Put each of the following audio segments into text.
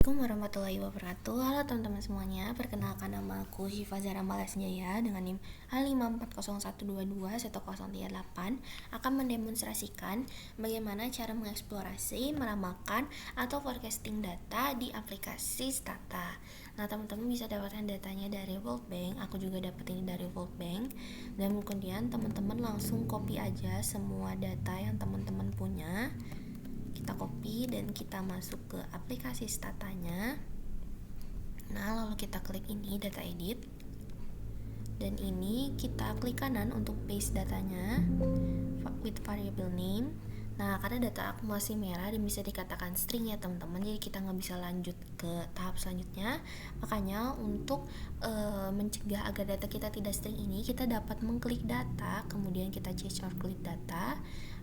Assalamualaikum warahmatullahi wabarakatuh. Halo teman-teman semuanya, perkenalkan nama aku Syifa Zahra Malasjaya dengan NIM A540121038 akan mendemonstrasikan bagaimana cara mengeksplorasi, meramalkan, atau forecasting data di aplikasi Stata. Nah, teman-teman bisa dapatkan datanya dari World Bank, aku juga dapat ini dari World Bank. Dan kemudian teman-teman langsung copy aja semua data yang teman-teman punya. Kita copy dan kita masuk ke aplikasi Statanya. Nah, lalu kita klik ini data edit, dan ini kita klik kanan untuk paste datanya with variable name. Nah, karena data aku masih merah dan bisa dikatakan string ya teman-teman, jadi kita nggak bisa lanjut ke tahap selanjutnya. Makanya untuk mencegah agar data kita tidak string ini, kita dapat mengklik data, kemudian kita change or klik data,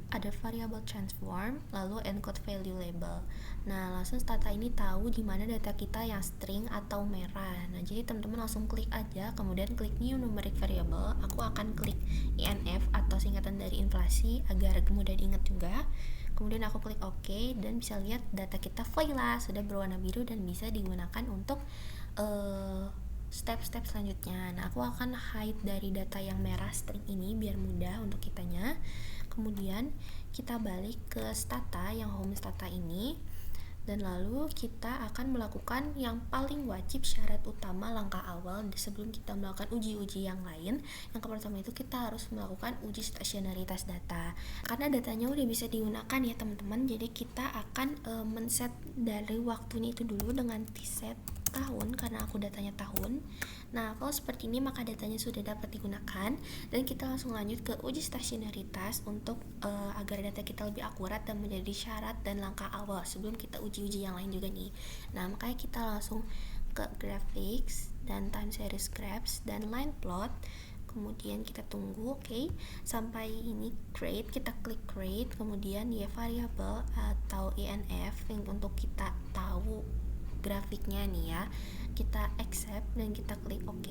ada variable transform, lalu encode value label. Nah, langsung Stata ini tahu di mana data kita yang string atau merah. Nah, jadi teman-teman langsung klik aja, kemudian klik new numeric variable. Aku akan klik INF atau singkatan dari inflasi agar mudah diingat juga. Kemudian aku klik OK dan bisa lihat data kita voila sudah berwarna biru dan bisa digunakan untuk step-step selanjutnya. Nah, aku akan hide dari data yang merah string ini biar mudah untuk kitanya. Kemudian kita balik ke Stata yang home Stata ini, dan lalu kita akan melakukan yang paling wajib, syarat utama, langkah awal sebelum kita melakukan uji-uji yang lain. Yang pertama itu kita harus melakukan uji stasionaritas data. Karena datanya udah bisa digunakan ya teman-teman, jadi kita akan men-set dari waktunya itu dulu dengan t-set tahun, karena aku datanya tahun. Nah, kalau seperti ini maka datanya sudah dapat digunakan, dan kita langsung lanjut ke uji stasionaritas untuk agar data kita lebih akurat dan menjadi syarat dan langkah awal sebelum kita uji-uji yang lain juga nih. Nah, makanya kita langsung ke graphics dan time series graphs dan line plot. Kemudian kita tunggu, oke, sampai ini create, kita klik create, kemudian ya variable atau INF yang untuk kita tahu grafiknya nih ya, kita accept dan kita klik OK.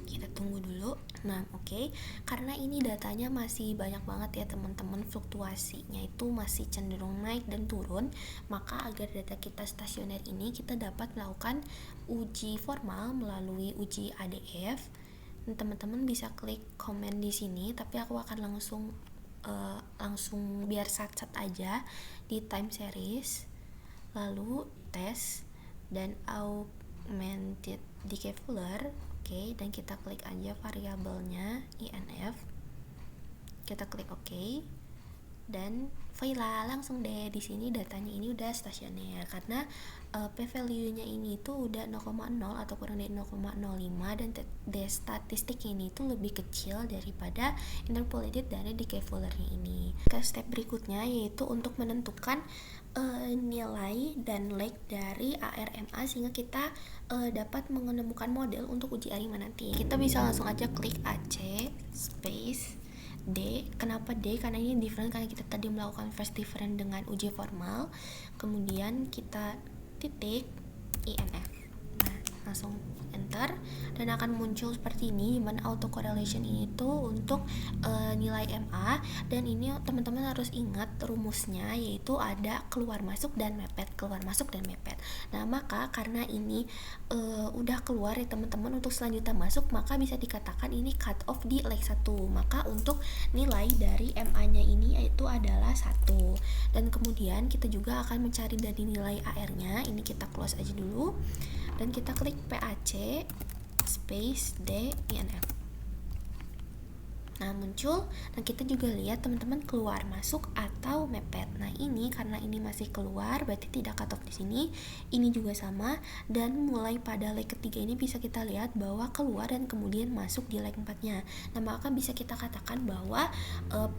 Kita tunggu dulu. Nah, oke. Karena ini datanya masih banyak banget ya teman-teman, fluktuasinya itu masih cenderung naik dan turun, maka agar data kita stasioner ini kita dapat melakukan uji formal melalui uji ADF. Dan teman-teman bisa klik komen di sini, tapi aku akan langsung biar sat-sat aja di time series, lalu tes dan augmented decaveler. Oke, dan kita klik aja variabelnya INF, kita klik OK, dan voila, langsung deh di sini datanya ini udah stasioner karena p-value-nya ini tuh udah 0,0 atau kurang dari 0,05, dan statistiknya ini tuh lebih kecil daripada interpolated dari decaveler-nya ini. Ke step berikutnya yaitu untuk menentukan nilai dan lag dari ARMA sehingga kita dapat menemukan model untuk uji ARIMA nanti. Kita bisa langsung aja klik AC space D. Kenapa D? Karena ini different, karena kita tadi melakukan first different dengan uji formal. Kemudian kita titik INF. Nah, langsung enter dan akan muncul seperti ini, dimana auto correlation ini tuh untuk nilai MA, dan ini teman-teman harus ingat rumusnya, yaitu ada keluar masuk dan mepet, keluar masuk dan mepet. Nah, maka karena ini udah keluar ya teman-teman, untuk selanjutnya masuk maka bisa dikatakan ini cut off di leg 1. Maka untuk nilai dari MA-nya ini yaitu adalah 1. Dan kemudian kita juga akan mencari dari nilai AR-nya. Ini kita close aja dulu dan kita klik PAC space D INF. Nah, muncul, dan kita juga lihat teman-teman keluar masuk atau mepet. Nah, ini karena ini masih keluar berarti tidak cut off di sini. Ini juga sama, dan mulai pada leg ketiga ini bisa kita lihat bahwa keluar dan kemudian masuk di leg 4-nya. Nah, maka bisa kita katakan bahwa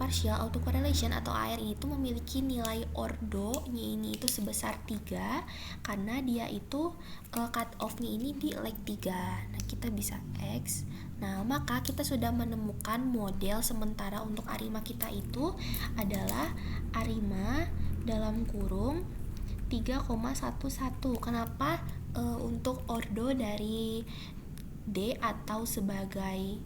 partial autocorrelation atau AR itu memiliki nilai ordo-nya ini itu sebesar 3 karena dia itu cut off-nya ini di leg 3. Nah, kita bisa X. Nah, maka kita sudah menemukan model sementara untuk ARIMA kita itu adalah ARIMA dalam kurung 3,11. Kenapa untuk ordo dari D atau sebagai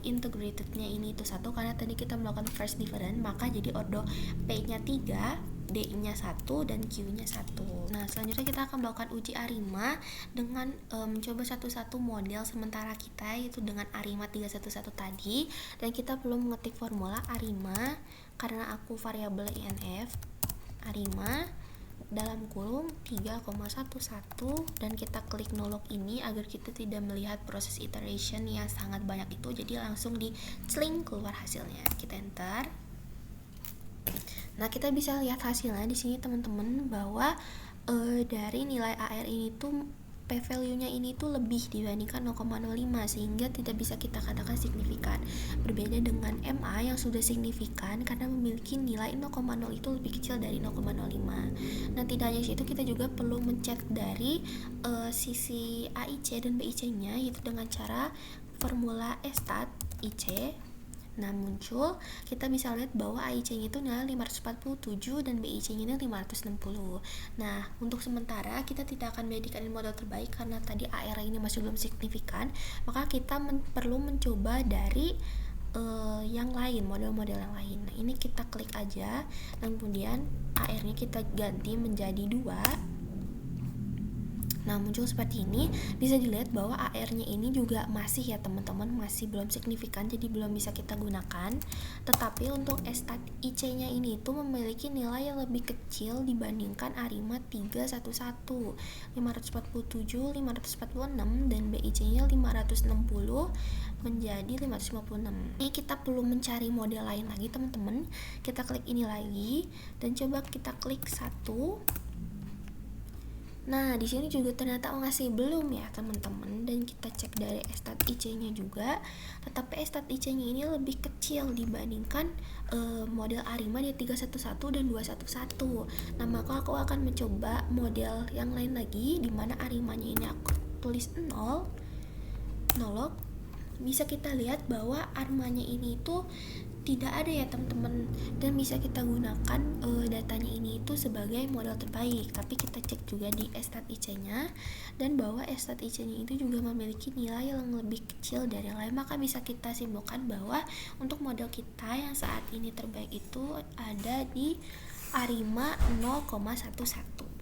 integratednya ini itu 1? Karena tadi kita melakukan first different, maka jadi ordo P-nya 3 DI-nya 1 dan Q-nya 1. Nah, selanjutnya kita akan melakukan uji ARIMA dengan mencoba satu-satu model sementara kita, yaitu dengan ARIMA 311 tadi. Dan kita perlu mengetik formula ARIMA karena aku variabel INF. ARIMA dalam kurung 3,11 dan kita klik nolog ini agar kita tidak melihat proses iteration yang sangat banyak itu, jadi langsung di cling keluar hasilnya. Kita enter. Nah, kita bisa lihat hasilnya di sini teman-teman, bahwa dari nilai AR ini tuh p-value-nya ini tuh lebih dibandingkan 0,05, sehingga tidak bisa kita katakan signifikan. Berbeda dengan MA yang sudah signifikan karena memiliki nilai 0,0 itu lebih kecil dari 0,05. Nah, tidak hanya itu, kita juga perlu mencek dari sisi AIC dan BIC-nya, yaitu dengan cara formula stat IC. Nah, muncul, kita bisa lihat bahwa AIC-nya itu nilai 547 dan BIC-nya ini 560. Nah, untuk sementara kita tidak akan menjadikan model terbaik karena tadi AR ini masih belum signifikan, maka kita perlu mencoba dari yang lain, model-model yang lain. Nah, ini kita klik aja dan kemudian AR-nya kita ganti menjadi 2. Nah, muncul seperti ini. Bisa dilihat bahwa AR-nya ini juga masih ya teman-teman, masih belum signifikan, jadi belum bisa kita gunakan. Tetapi untuk stat IC-nya ini itu memiliki nilai yang lebih kecil dibandingkan ARIMA 311, 547, 546, dan BIC-nya 560 menjadi 556. Ini kita perlu mencari model lain lagi teman-teman. Kita klik ini lagi dan coba kita klik 1. Nah, di sini juga ternyata masih belum ya teman-teman, dan kita cek dari stat IC-nya juga, tetapi stat IC-nya ini lebih kecil dibandingkan model ARIMA di 311 dan 211. Nah, maka aku akan mencoba model yang lain lagi, di mana ARIMA-nya ini aku tulis 0, nolog. Bisa kita lihat bahwa ARIMA-nya ini itu tidak ada ya teman-teman, dan bisa kita gunakan datanya ini itu sebagai model terbaik. Tapi kita cek juga di stat IC-nya, dan bahwa stat IC-nya itu juga memiliki nilai yang lebih kecil dari yang lain, maka bisa kita simpulkan bahwa untuk model kita yang saat ini terbaik itu ada di ARIMA 0,11.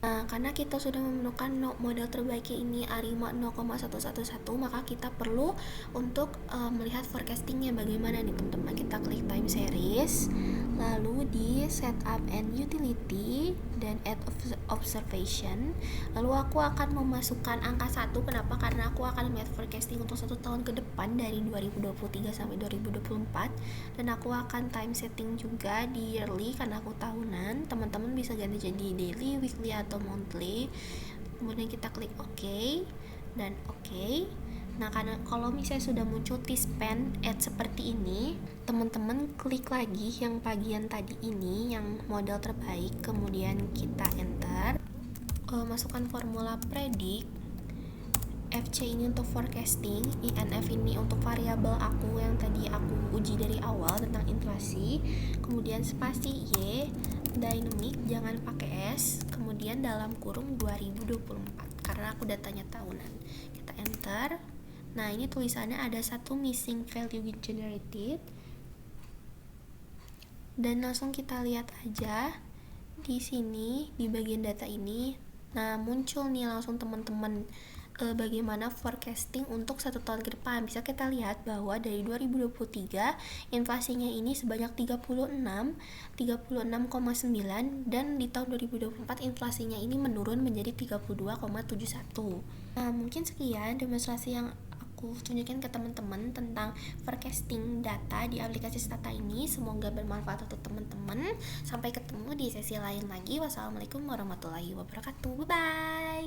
Nah, karena kita sudah menemukan model terbaiknya ini ARIMA 0,111, maka kita perlu untuk melihat forecastingnya bagaimana nih teman-teman. Kita klik time series, lalu di setup and utility, dan add observation. Lalu aku akan memasukkan angka 1. Kenapa? Karena aku akan melihat forecasting untuk 1 tahun ke depan dari 2023 sampai 2024, dan aku akan time setting juga di yearly karena aku tahunan. Teman-teman bisa ganti jadi daily, weekly, atau monthly. Kemudian kita klik OK dan OK. Nah, karena kalau misalnya sudah muncul T-span add seperti ini, teman-teman klik lagi yang bagian tadi ini, yang model terbaik, kemudian kita enter, masukkan formula predict, FC ini untuk forecasting, INF ini untuk variabel aku yang tadi aku uji dari awal tentang inflasi, kemudian spasi Y, dynamic jangan pakai S, kemudian dalam kurung 2024 karena aku datanya tahunan. Kita enter. Nah, ini tulisannya ada satu missing value generated, dan langsung kita lihat aja di sini di bagian data ini. Nah, muncul nih langsung teman-teman bagaimana forecasting untuk 1 tahun ke depan. Bisa kita lihat bahwa dari 2023 inflasinya ini sebanyak 36,9, dan di tahun 2024 inflasinya ini menurun menjadi 32,71. Nah, mungkin sekian demonstrasi yang aku tunjukin ke teman-teman tentang forecasting data di aplikasi Stata ini. Semoga bermanfaat untuk teman-teman. Sampai ketemu di sesi lain lagi. Wassalamualaikum warahmatullahi wabarakatuh. Bye bye.